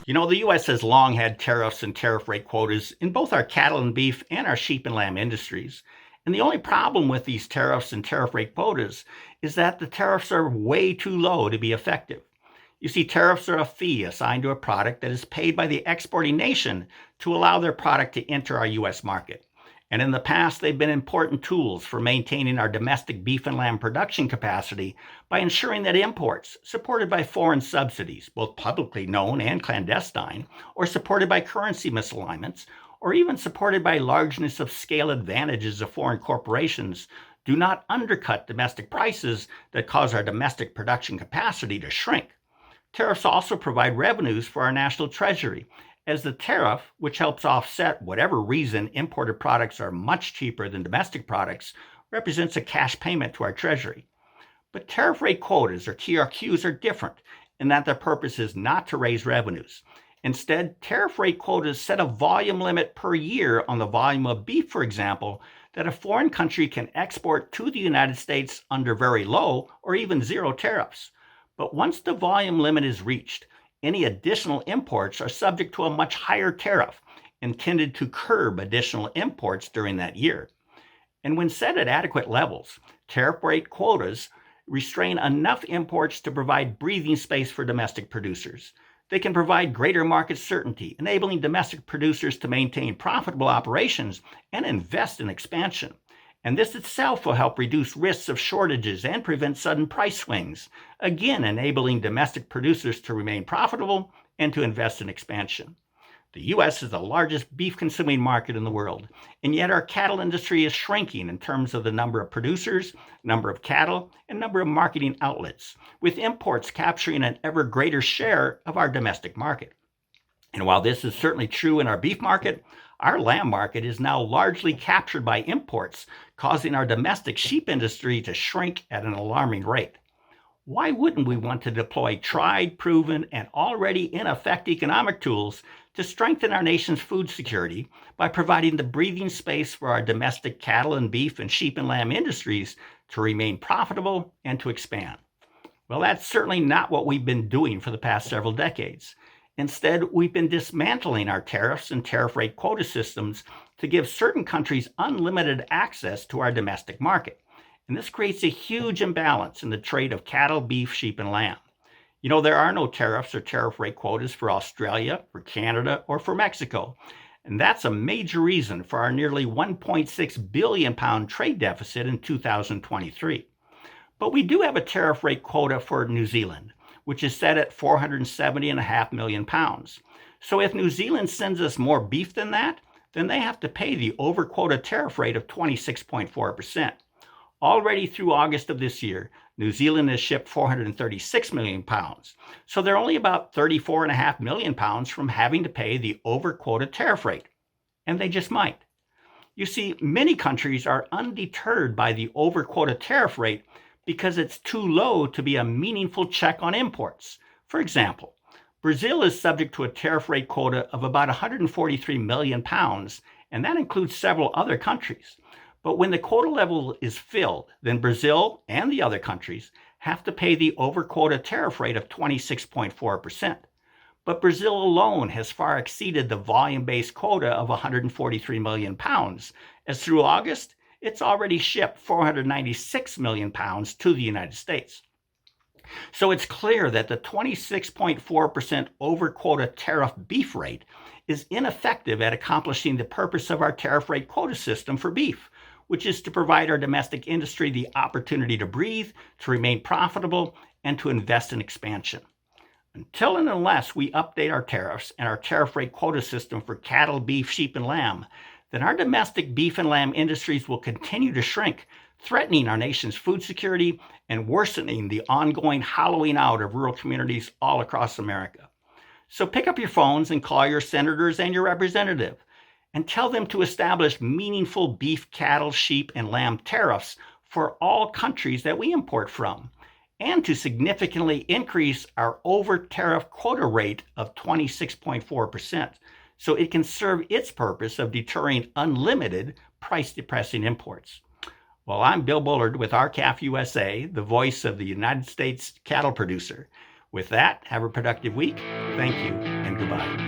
The U.S. has long had tariffs and tariff rate quotas in both our cattle and beef and our sheep and lamb industries. And the only problem with these tariffs and tariff rate quotas is that the tariffs are way too low to be effective. You see, tariffs are a fee assigned to a product that is paid by the exporting nation to allow their product to enter our U.S. market. And in the past, they've been important tools for maintaining our domestic beef and lamb production capacity by ensuring that imports, supported by foreign subsidies, both publicly known and clandestine, or supported by currency misalignments, or even supported by largeness of scale advantages of foreign corporations, do not undercut domestic prices that cause our domestic production capacity to shrink. Tariffs also provide revenues for our national treasury, as the tariff, which helps offset whatever reason imported products are much cheaper than domestic products, represents a cash payment to our treasury. But tariff rate quotas, or TRQs, are different in that their purpose is not to raise revenues. Instead, tariff rate quotas set a volume limit per year on the volume of beef, for example, that a foreign country can export to the United States under very low or even zero tariffs. But once the volume limit is reached, any additional imports are subject to a much higher tariff intended to curb additional imports during that year. And when set at adequate levels, tariff rate quotas restrain enough imports to provide breathing space for domestic producers. They can provide greater market certainty, enabling domestic producers to maintain profitable operations and invest in expansion. And this itself will help reduce risks of shortages and prevent sudden price swings, again enabling domestic producers to remain profitable and to invest in expansion. The U.S. is the largest beef-consuming market in the world, and yet our cattle industry is shrinking in terms of the number of producers, number of cattle, and number of marketing outlets, with imports capturing an ever greater share of our domestic market. And while this is certainly true in our beef market, our lamb market is now largely captured by imports, causing our domestic sheep industry to shrink at an alarming rate. Why wouldn't we want to deploy tried, proven, and already in effect economic tools to strengthen our nation's food security by providing the breathing space for our domestic cattle and beef and sheep and lamb industries to remain profitable and to expand? Well, that's certainly not what we've been doing for the past several decades. Instead, we've been dismantling our tariffs and tariff rate quota systems to give certain countries unlimited access to our domestic market. And this creates a huge imbalance in the trade of cattle, beef, sheep, and lamb. There are no tariffs or tariff rate quotas for Australia, for Canada, or for Mexico. And that's a major reason for our nearly 1.6 billion pound trade deficit in 2023. But we do have a tariff rate quota for New Zealand, which is set at 470.5 million pounds. So if New Zealand sends us more beef than that, then they have to pay the over-quota tariff rate of 26.4%. Already through August of this year, New Zealand has shipped 436 million pounds. So they're only about 34.5 million pounds from having to pay the over-quota tariff rate. And they just might. You see, many countries are undeterred by the over-quota tariff rate because it's too low to be a meaningful check on imports. For example, Brazil is subject to a tariff rate quota of about 143 million pounds, and that includes several other countries. But when the quota level is filled, then Brazil and the other countries have to pay the over-quota tariff rate of 26.4%. But Brazil alone has far exceeded the volume-based quota of 143 million pounds, as through August, it's already shipped 496 million pounds to the United States. So it's clear that the 26.4% over-quota tariff beef rate is ineffective at accomplishing the purpose of our tariff rate quota system for beef, which is to provide our domestic industry the opportunity to breathe, to remain profitable, and to invest in expansion. Until and unless we update our tariffs and our tariff rate quota system for cattle, beef, sheep, and lamb, then our domestic beef and lamb industries will continue to shrink, threatening our nation's food security and worsening the ongoing hollowing out of rural communities all across America. So pick up your phones and call your senators and your representative and tell them to establish meaningful beef, cattle, sheep, and lamb tariffs for all countries that we import from, and to significantly increase our over-tariff quota rate of 26.4%. So it can serve its purpose of deterring unlimited price-depressing imports. Well, I'm Bill Bullard with RCAF USA, the voice of the United States cattle producer. With that, have a productive week. Thank you and goodbye.